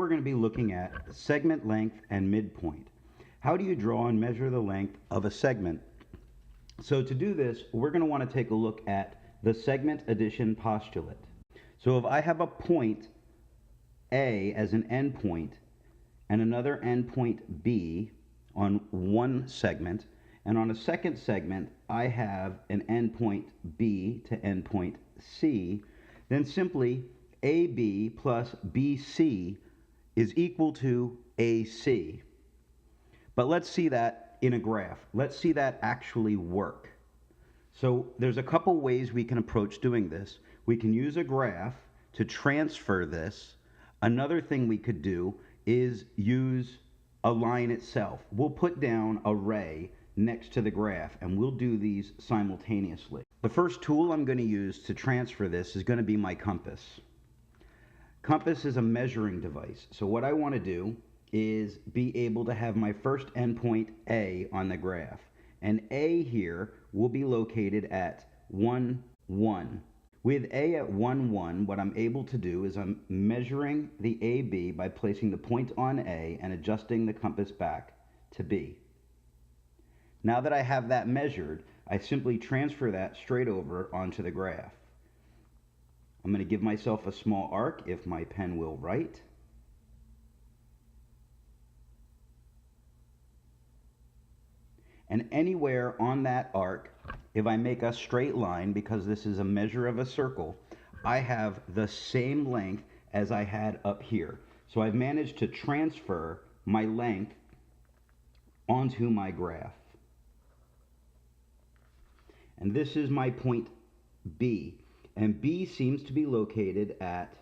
we're going to be looking at segment length and midpoint. How do you draw and measure the length of a segment? So to do this, we're going to want to take a look at the segment addition postulate. So if I have a point A as an endpoint and another endpoint B on one segment, and on a second segment I have an endpoint B to endpoint C, then simply AB plus BC is equal to AC. But let's see that in a graph. Let's see that actually work. So there's a couple ways we can approach doing this. We can use a graph to transfer this. Another thing we could do is use a line itself. We'll put down a ray next to the graph and we'll do these simultaneously. The first tool I'm going to use to transfer this is going to be my compass. Compass is a measuring device. So what I want to do is be able to have my first endpoint A on the graph. And A here will be located at 1, 1. With A at 1, 1, what I'm able to do is I'm measuring the AB by placing the point on A and adjusting the compass back to B. Now that I have that measured, I simply transfer that straight over onto the graph. I'm going to give myself a small arc if my pen will write. And anywhere on that arc, if I make a straight line, because this is a measure of a circle, I have the same length as I had up here. So I've managed to transfer my length onto my graph. And this is my point B. And B seems to be located at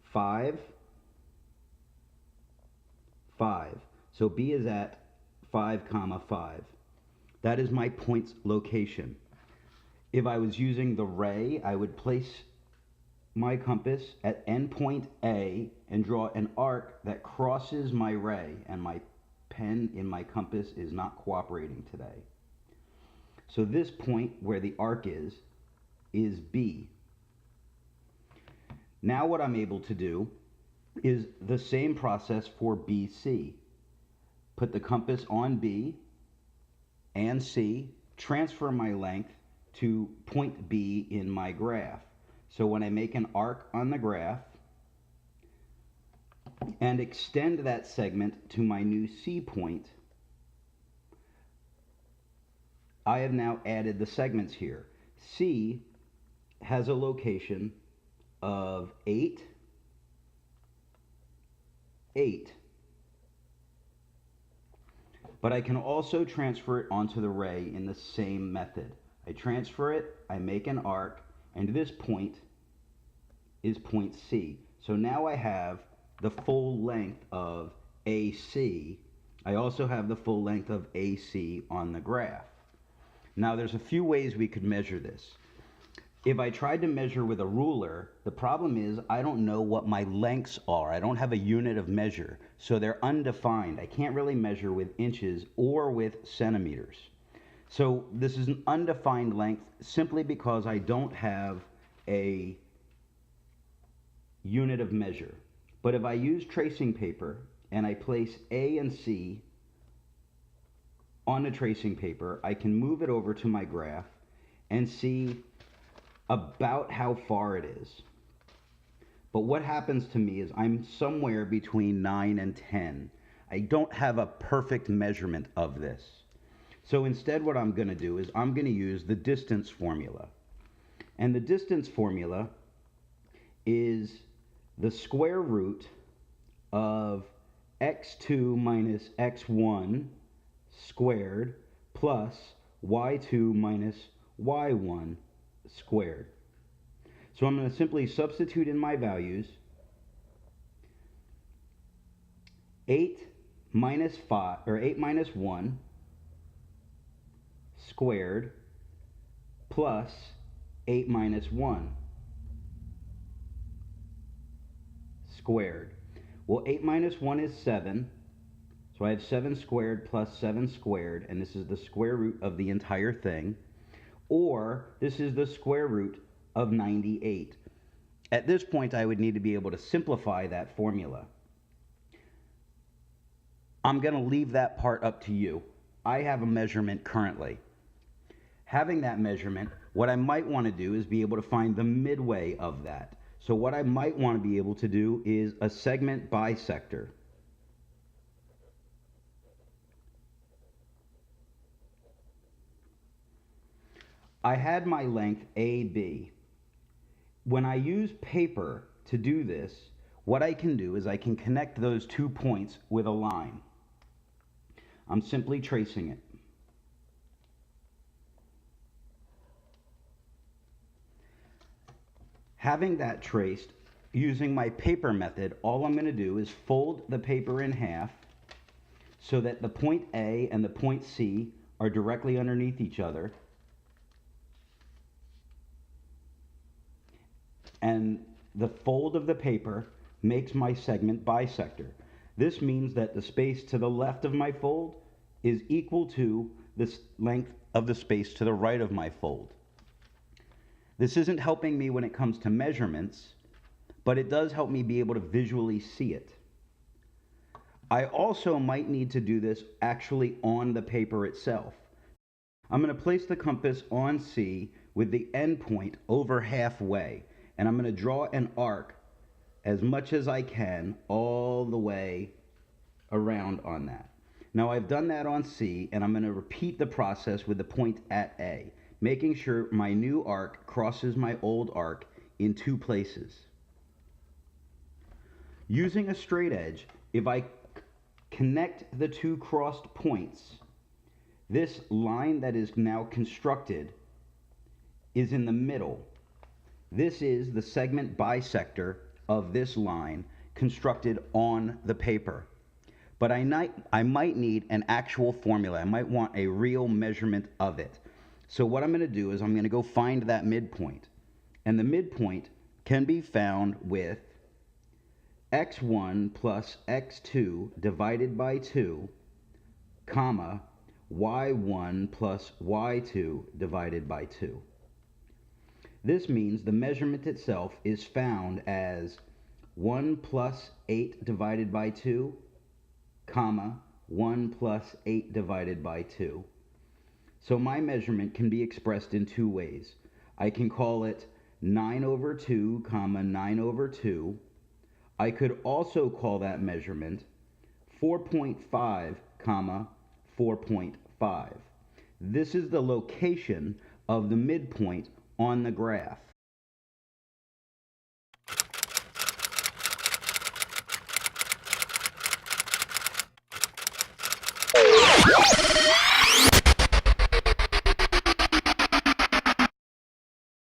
5, 5. So B is at 5, 5. That is my point's location. If I was using the ray, I would place my compass at endpoint A and draw an arc that crosses my ray, and my pen in my compass is not cooperating today. So this point where the arc is B. Now what I'm able to do is the same process for BC. Put the compass on B and C, transfer my length to point B in my graph. So when I make an arc on the graph and extend that segment to my new C point, I have now added the segments here. C has a location of 8, 8. But I can also transfer it onto the ray in the same method. I transfer it, I make an arc, and this point is point C. So now I have the full length of AC. I also have the full length of AC on the graph. Now there's a few ways we could measure this. If I tried to measure with a ruler, the problem is I don't know what my lengths are. I don't have a unit of measure, so they're undefined. I can't really measure with inches or with centimeters. So this is an undefined length simply because I don't have a unit of measure. But if I use tracing paper and I place A and C on the tracing paper, I can move it over to my graph and see about how far it is. But what happens to me is I'm somewhere between 9 and 10. I don't have a perfect measurement of this. So instead what I'm going to do is I'm going to use the distance formula. And the distance formula is the square root of x2 minus x1 squared plus y2 minus y1 squared. So I'm going to simply substitute in my values. 8 minus 5, or 8 minus 1 squared plus 8 minus 1 squared. Well, 8 minus 1 is 7. So I have 7 squared plus 7 squared, and this is the square root of the entire thing. Or this is the square root of 98. At this point, I would need to be able to simplify that formula. I'm going to leave that part up to you. I have a measurement currently. Having that measurement, what I might want to do is be able to find the midway of that. So what I might want to be able to do is a segment bisector. I had my length AB. When I use paper to do this, what I can do is I can connect those 2 points with a line. I'm simply tracing it. Having that traced, using my paper method, all I'm going to do is fold the paper in half so that the point A and the point C are directly underneath each other. And the fold of the paper makes my segment bisector. This means that the space to the left of my fold is equal to the length of the space to the right of my fold. This isn't helping me when it comes to measurements, but it does help me be able to visually see it. I also might need to do this actually on the paper itself. I'm going to place the compass on C with the end point over halfway, and I'm going to draw an arc as much as I can all the way around on that. Now I've done that on C, and I'm going to repeat the process with the point at A, making sure my new arc crosses my old arc in 2 places. Using a straight edge, if I connect the 2 crossed points, this line that is now constructed is in the middle. This is the segment bisector of this line constructed on the paper. But I might need an actual formula. I might want a real measurement of it. So what I'm going to do is I'm going to go find that midpoint. And the midpoint can be found with x1 plus x2 divided by 2, comma, y1 plus y2 divided by 2. This means the measurement itself is found as 1 plus 8 divided by 2, comma, 1 plus 8 divided by 2. So my measurement can be expressed in 2 ways. I can call it 9 over 2, comma, 9 over 2. I could also call that measurement 4.5, comma, 4.5. This is the location of the midpoint on the graph.